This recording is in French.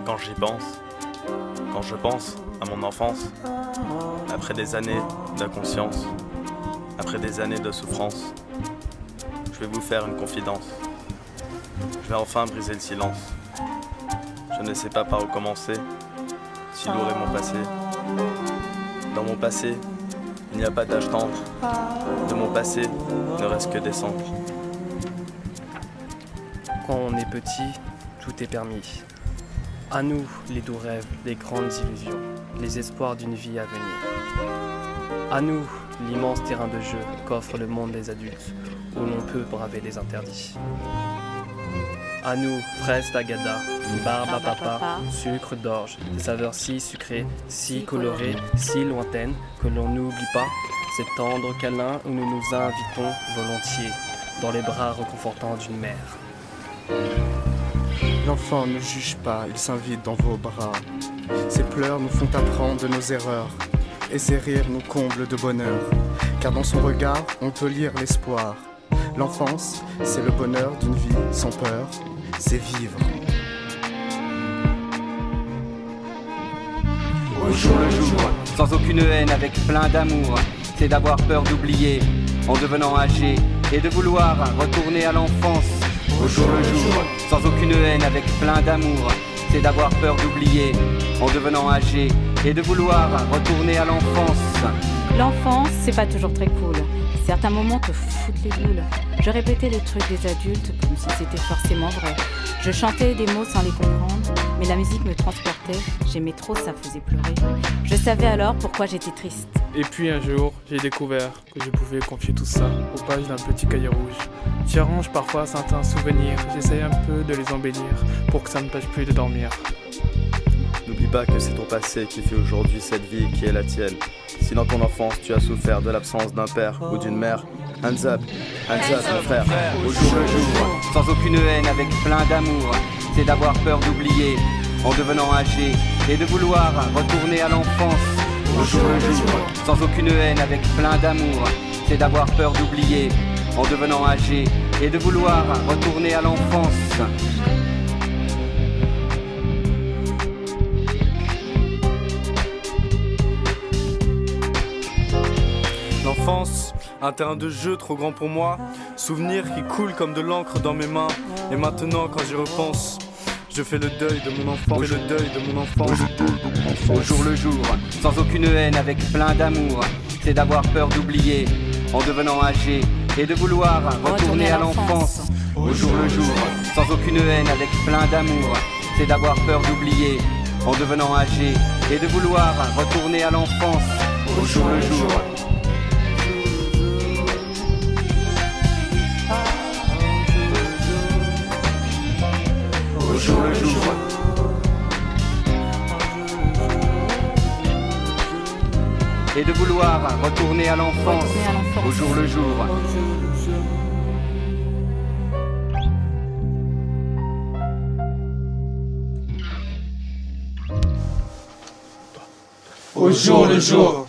Quand j'y pense, quand je pense à mon enfance, après des années d'inconscience, après des années de souffrance, je vais vous faire une confidence. Je vais enfin briser le silence. Je ne sais pas par où commencer, si lourd est mon passé. Dans mon passé, il n'y a pas d'âge tendre. De mon passé, il ne reste que des cendres. Quand on est petit, tout est permis. À nous, les doux rêves, les grandes illusions, les espoirs d'une vie à venir. À nous, l'immense terrain de jeu qu'offre le monde des adultes, où l'on peut braver les interdits. À nous, fraises d'agada, barbe à papa, sucre d'orge, des saveurs si sucrées, si colorées, si lointaines, que l'on n'oublie pas ces tendres câlins où nous nous invitons volontiers, dans les bras réconfortants d'une mère. L'enfant ne juge pas, il s'invite dans vos bras. Ses pleurs nous font apprendre de nos erreurs, et ses rires nous comblent de bonheur, car dans son regard, on peut lire l'espoir. L'enfance, c'est le bonheur d'une vie sans peur, c'est vivre. Au jour le jour, sans aucune haine, avec plein d'amour, c'est d'avoir peur d'oublier, en devenant âgé, et de vouloir retourner à l'enfance. Au jour le jour, sans aucune haine, avec plein d'amour, c'est d'avoir peur d'oublier, en devenant âgé, et de vouloir retourner à l'enfance. L'enfance, c'est pas toujours très cool. Certains moments te foutent les boules. Je répétais les trucs des adultes comme si c'était forcément vrai. Je chantais des mots sans les comprendre, mais la musique me transportait. J'aimais trop, ça faisait pleurer. Je savais alors pourquoi j'étais triste. Et puis un jour, j'ai découvert que je pouvais confier tout ça aux pages d'un petit cahier rouge. J'y arrange parfois certains souvenirs, j'essaye un peu de les embellir pour que ça ne tâche plus de dormir. N'oublie pas que c'est ton passé qui fait aujourd'hui cette vie qui est la tienne. Si dans ton enfance tu as souffert de l'absence d'un père ou d'une mère, hands up mon frère. Au jour le jour, sans aucune haine, avec plein d'amour, c'est d'avoir peur d'oublier, en devenant âgé, et de vouloir retourner à l'enfance. Au jour le jour, sans aucune haine, avec plein d'amour, c'est d'avoir peur d'oublier, en devenant âgé, et de vouloir retourner à l'enfance. L'enfance, un terrain de jeu trop grand pour moi. Souvenirs qui coulent comme de l'encre dans mes mains. Et maintenant quand j'y repense, je fais le deuil de mon enfance. Au jour le jour, sans aucune haine, avec plein d'amour, c'est d'avoir peur d'oublier, en devenant âgé, et de vouloir retourner à l'enfance. Au jour le jour, sans aucune haine, avec plein d'amour, c'est d'avoir peur d'oublier, en devenant âgé, et de vouloir retourner à l'enfance. Au jour le jour. Au jour le jour. Et de vouloir retourner à l'enfance. Au jour le jour. Au jour le jour.